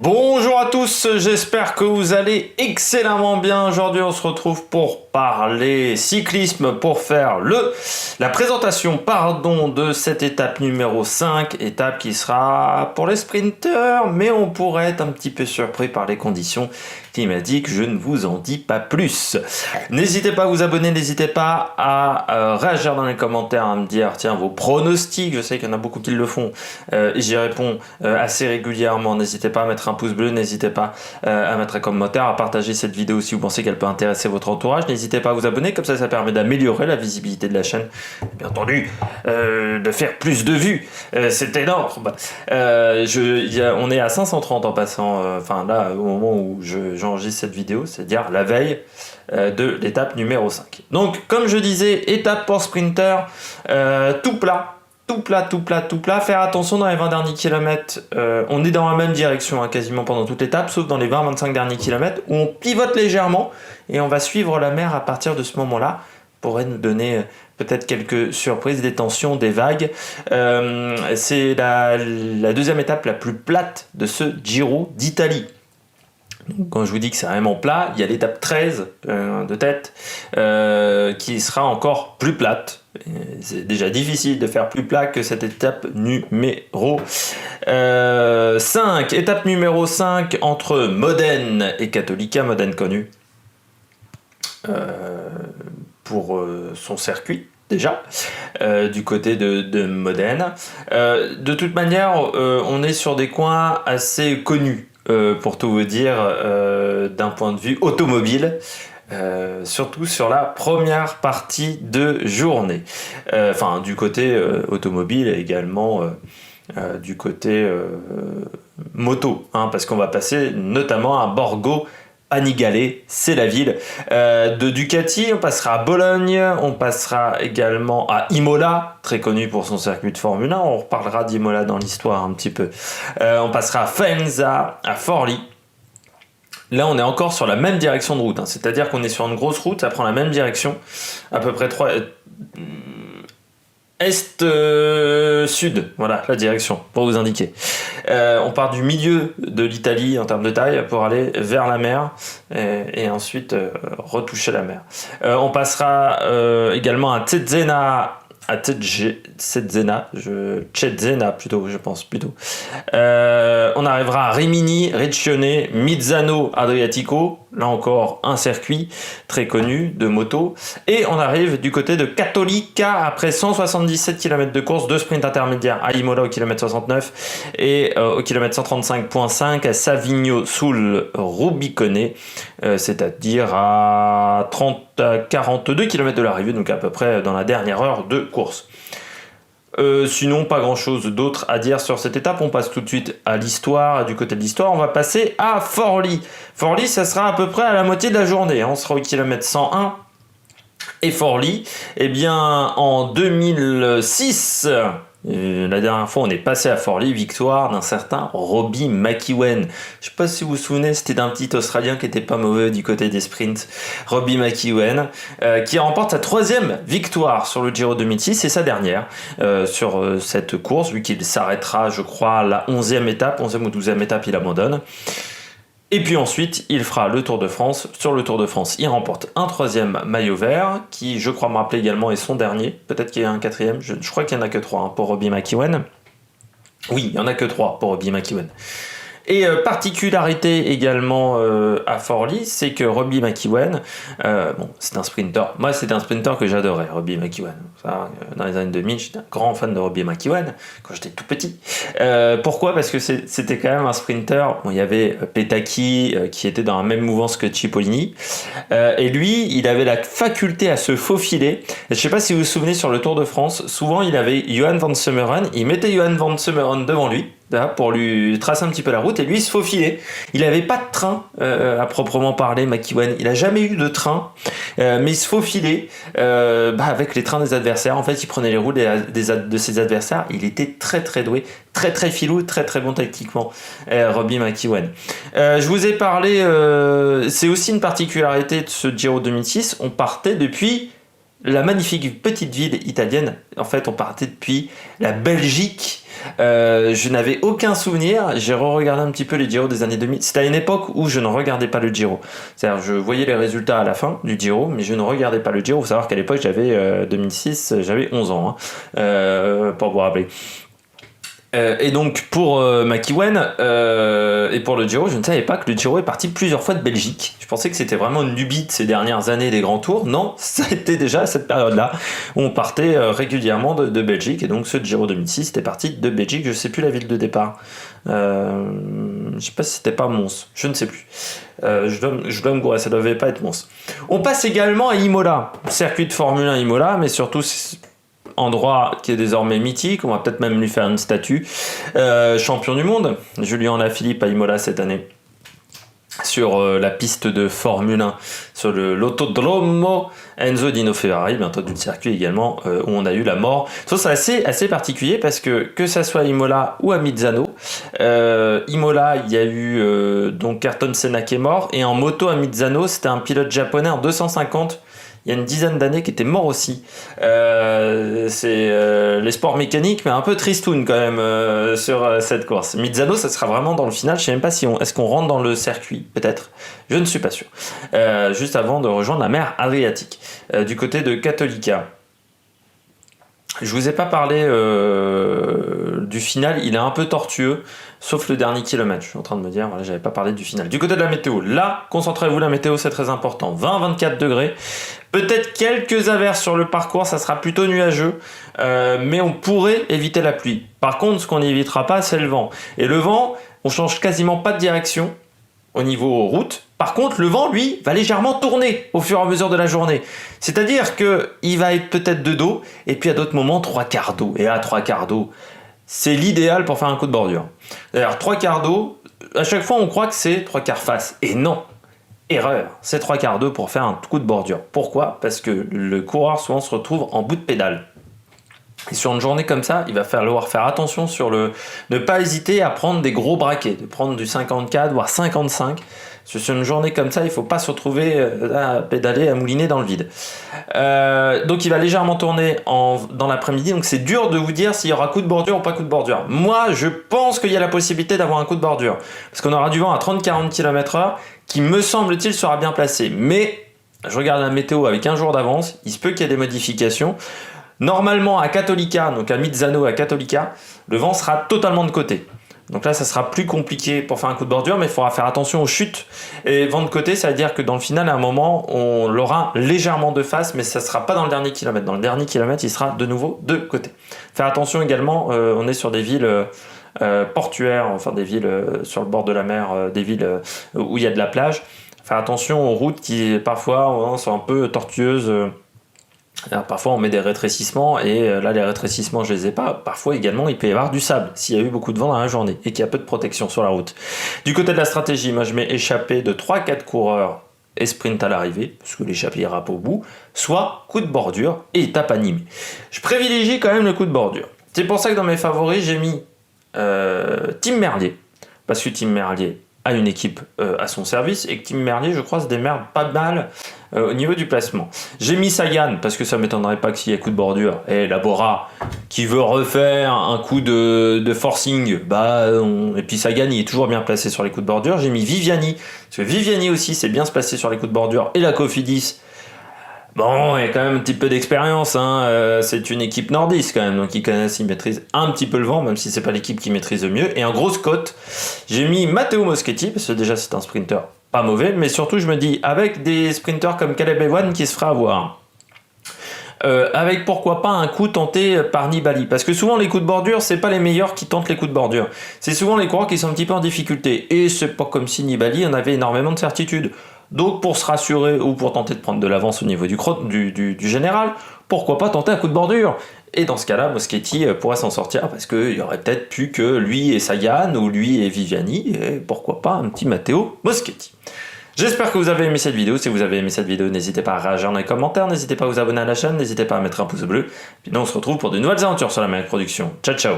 Bonjour à tous, j'espère que vous allez excellemment bien. Aujourd'hui, on se retrouve pour parler cyclisme, pour faire la présentation de cette étape numéro 5, étape qui sera pour les sprinteurs, mais on pourrait être un petit peu surpris par les conditions climatiques, je ne vous en dis pas plus. N'hésitez pas à vous abonner, n'hésitez pas à réagir dans les commentaires, à me dire tiens vos pronostics, je sais qu'il y en a beaucoup qui le font, et j'y réponds assez régulièrement. N'hésitez pas à mettre un pouce bleu, n'hésitez pas à mettre un commentaire, à partager cette vidéo si vous pensez qu'elle peut intéresser votre entourage, n'hésitez pas à vous abonner, comme ça permet d'améliorer la visibilité de la chaîne, bien entendu, de faire plus de vues, c'est énorme. On est à 530 en passant, enfin là au moment où j'enregistre cette vidéo, c'est-à-dire la veille de l'étape numéro 5. Donc comme je disais, étape pour sprinter, tout plat, faire attention dans les 20 derniers kilomètres, on est dans la même direction quasiment pendant toute l'étape, sauf dans les 20-25 derniers kilomètres où on pivote légèrement et on va suivre la mer à partir de ce moment-là, pourrait nous donner peut-être quelques surprises, des tensions, des vagues. C'est la deuxième étape la plus plate de ce Giro d'Italie. Donc, quand je vous dis que c'est vraiment plat, il y a l'étape 13 de tête qui sera encore plus plate. C'est déjà difficile de faire plus plat que cette étape numéro 5. Étape numéro 5 entre Modène et Cattolica. Modène connu pour son circuit. Déjà, du côté de Modène. De toute manière, on est sur des coins assez connus. Pour tout vous dire, d'un point de vue automobile, surtout sur la première partie de journée. Enfin, du côté automobile et également du côté moto, parce qu'on va passer notamment à Borgo Panigale, c'est la ville de Ducati. On passera à Bologne, on passera également à Imola, très connu pour son circuit de Formule 1, on reparlera d'Imola dans l'histoire un petit peu. On passera à Faenza, à Forlì. Là, on est encore sur la même direction de route, c'est-à-dire qu'on est sur une grosse route, ça prend la même direction, à peu près 3... Est-sud, voilà la direction pour vous indiquer. On part du milieu de l'Italie en termes de taille pour aller vers la mer et ensuite retoucher la mer. On passera également à Cesena, je pense plutôt. On arrivera à Rimini, Riccione, Misano, Adriatico, là encore un circuit très connu de moto, et on arrive du côté de Cattolica après 177 km de course, deux sprints intermédiaires à Imola au km 69 et au km 135.5 à Savigno sul Rubicone, c'est-à-dire à 42 km de l'arrivée, donc à peu près dans la dernière heure de course. Sinon, pas grand chose d'autre à dire sur cette étape. On passe tout de suite à l'histoire. Du côté de l'histoire, on va passer à Forlì. Forlì, ça sera à peu près à la moitié de la journée. On sera au kilomètre 101. Et Forlì, eh bien, en 2006... la dernière fois on est passé à Forlì, victoire d'un certain Robbie McEwen. Je sais pas si vous vous souvenez, c'était d'un petit Australien qui était pas mauvais du côté des sprints, Robbie McEwen, qui remporte sa troisième victoire sur le Giro 2006 et sa dernière sur cette course, vu qu'il s'arrêtera je crois à la 11e étape, 11e ou 12e étape il abandonne. Et puis ensuite, il fera le Tour de France. Sur le Tour de France, il remporte un troisième maillot vert, qui, je crois me rappeler également, est son dernier. Peut-être qu'il y a un quatrième. Je crois qu'il n'y en a que 3 pour Robbie McEwen. Oui, il n'y en a que 3 pour Robbie McEwen. Et particularité également à Forlì, c'est que Robbie McEwen, c'est un sprinter. Moi, c'était un sprinter que j'adorais, Robbie McEwen. Dans les années 2000, j'étais un grand fan de Robbie McEwen quand j'étais tout petit. Pourquoi ? Parce que c'était quand même un sprinter. Bon, il y avait Petacchi qui était dans la même mouvance que Cipollini. Et lui, il avait la faculté à se faufiler. Je ne sais pas si vous vous souvenez sur le Tour de France, souvent il avait Johan van Semmeren. Il mettait Johan van Semmeren devant lui, pour lui tracer un petit peu la route, et lui il se faufilait. Il n'avait pas de train à proprement parler, McEwen. Il n'a jamais eu de train, mais il se faufilait avec les trains des adversaires. En fait, il prenait les roues de ses adversaires. Il était très très doué, très très filou, très très bon tactiquement, Robbie McEwen. Je vous ai parlé, c'est aussi une particularité de ce Giro 2006, on partait depuis la magnifique petite ville italienne. En fait, on partait depuis la Belgique. Je n'avais aucun souvenir. J'ai re-regardé un petit peu les Giro des années 2000. C'était à une époque où je ne regardais pas le Giro. C'est-à-dire, je voyais les résultats à la fin du Giro, mais je ne regardais pas le Giro. Il faut savoir qu'à l'époque, j'avais 2006, j'avais 11 ans, hein, pour vous rappeler. Et donc pour McEwen et pour le Giro, je ne savais pas que le Giro est parti plusieurs fois de Belgique. Je pensais que c'était vraiment une lubie de ces dernières années des grands tours. Non, ça a été déjà à cette période-là où on partait régulièrement de Belgique. Et donc ce Giro 2006 était parti de Belgique. Je ne sais plus la ville de départ. Je ne sais pas si c'était pas Mons. Je ne sais plus. Je dois me gourer, ça ne devait pas être Mons. On passe également à Imola. Circuit de Formule 1 Imola, mais surtout... endroit qui est désormais mythique, on va peut-être même lui faire une statue. Champion du monde, Julien Alaphilippe à Imola cette année, sur la piste de Formule 1, sur l'Autodromo Enzo Dino Ferrari, bientôt du circuit également, où on a eu la mort. C'est assez particulier parce que ça soit à Imola ou à Misano, Imola, il y a eu donc Ayrton Senna qui est mort, et en moto à Misano, c'était un pilote japonais en 250, il y a une dizaine d'années qui était mort aussi. C'est les sports mécaniques, mais un peu tristoun quand même sur cette course. Misano, ça sera vraiment dans le final. Je sais même pas si est-ce qu'on rentre dans le circuit, peut-être. Je ne suis pas sûr. Juste avant de rejoindre la mer Adriatique, du côté de Cattolica. Je vous ai pas parlé du final, il est un peu tortueux, sauf le dernier kilomètre. Je suis en train de me dire, voilà, j'avais pas parlé du final. Du côté de la météo, là, concentrez-vous, la météo c'est très important. 20-24 degrés, peut-être quelques averses sur le parcours, ça sera plutôt nuageux, mais on pourrait éviter la pluie. Par contre, ce qu'on n'évitera pas, c'est le vent. Et le vent, on change quasiment pas de direction au niveau route. Par contre, le vent, lui, va légèrement tourner au fur et à mesure de la journée. C'est-à-dire qu'il va être peut-être de dos, et puis à d'autres moments, 3/4 d'eau. Et à 3/4 d'eau, c'est l'idéal pour faire un coup de bordure. D'ailleurs, 3/4 d'eau, à chaque fois, on croit que c'est 3/4 face. Et non, erreur, c'est 3/4 d'eau pour faire un coup de bordure. Pourquoi ? Parce que le coureur, souvent, se retrouve en bout de pédale. Et sur une journée comme ça, il va falloir faire attention ne pas hésiter à prendre des gros braquets, de prendre du 54 voire 55. Parce que sur une journée comme ça, il ne faut pas se retrouver à pédaler, à mouliner dans le vide. Donc il va légèrement tourner dans l'après-midi, donc c'est dur de vous dire s'il y aura coup de bordure ou pas coup de bordure. Moi, je pense qu'il y a la possibilité d'avoir un coup de bordure, parce qu'on aura du vent à 30-40 km/h, qui me semble-t-il sera bien placé. Mais je regarde la météo avec un jour d'avance, il se peut qu'il y ait des modifications. Normalement, à Cattolica, donc à Misano, à Cattolica, le vent sera totalement de côté. Donc là, ça sera plus compliqué pour faire un coup de bordure, mais il faudra faire attention aux chutes. Et vent de côté, ça veut dire que dans le final, à un moment, on l'aura légèrement de face, mais ça ne sera pas dans le dernier kilomètre. Dans le dernier kilomètre, il sera de nouveau de côté. Faire attention également, on est sur des villes portuaires, enfin des villes sur le bord de la mer, des villes où il y a de la plage. Faire attention aux routes qui, parfois, sont un peu tortueuses. Alors, parfois on met des rétrécissements et là les rétrécissements je les ai pas. Parfois également il peut y avoir du sable s'il y a eu beaucoup de vent dans la journée et qu'il y a peu de protection sur la route. Du côté de la stratégie, moi je mets échappée de 3-4 coureurs et sprint à l'arrivée, parce que l'échappée ira pas au bout, soit coup de bordure et étape animée. Je privilégie quand même le coup de bordure. C'est pour ça que dans mes favoris j'ai mis Tim Merlier, parce que Tim Merlier a une équipe à son service et que Tim Merlier je crois se démerde pas mal au niveau du placement. J'ai mis Sagan parce que ça m'étonnerait pas qu'il y ait coup de bordure. Et la Bora qui veut refaire un coup de forcing, et puis Sagan il est toujours bien placé sur les coups de bordure. J'ai mis Viviani parce que Viviani aussi c'est bien se placer sur les coups de bordure, et la Cofidis. Bon, il y a quand même un petit peu d'expérience, hein. C'est une équipe nordiste quand même, donc ils maîtrisent un petit peu le vent, même si c'est pas l'équipe qui maîtrise le mieux. Et en grosse cote, j'ai mis Matteo Moschetti, parce que déjà c'est un sprinter pas mauvais, mais surtout je me dis, avec des sprinters comme Caleb Ewan qui se fera avoir, avec pourquoi pas un coup tenté par Nibali, parce que souvent les coups de bordure c'est pas les meilleurs qui tentent les coups de bordure, c'est souvent les coureurs qui sont un petit peu en difficulté, et c'est pas comme si Nibali en avait énormément de certitude. Donc pour se rassurer ou pour tenter de prendre de l'avance au niveau du général, pourquoi pas tenter un coup de bordure? Et dans ce cas-là, Moschetti pourrait s'en sortir parce qu'il y aurait peut-être plus que lui et Sagan ou lui et Viviani, et pourquoi pas un petit Matteo Moschetti. J'espère que vous avez aimé cette vidéo. Si vous avez aimé cette vidéo, n'hésitez pas à réagir dans les commentaires, n'hésitez pas à vous abonner à la chaîne, n'hésitez pas à mettre un pouce bleu. Puis nous on se retrouve pour de nouvelles aventures sur la Maniac Production. Ciao ciao.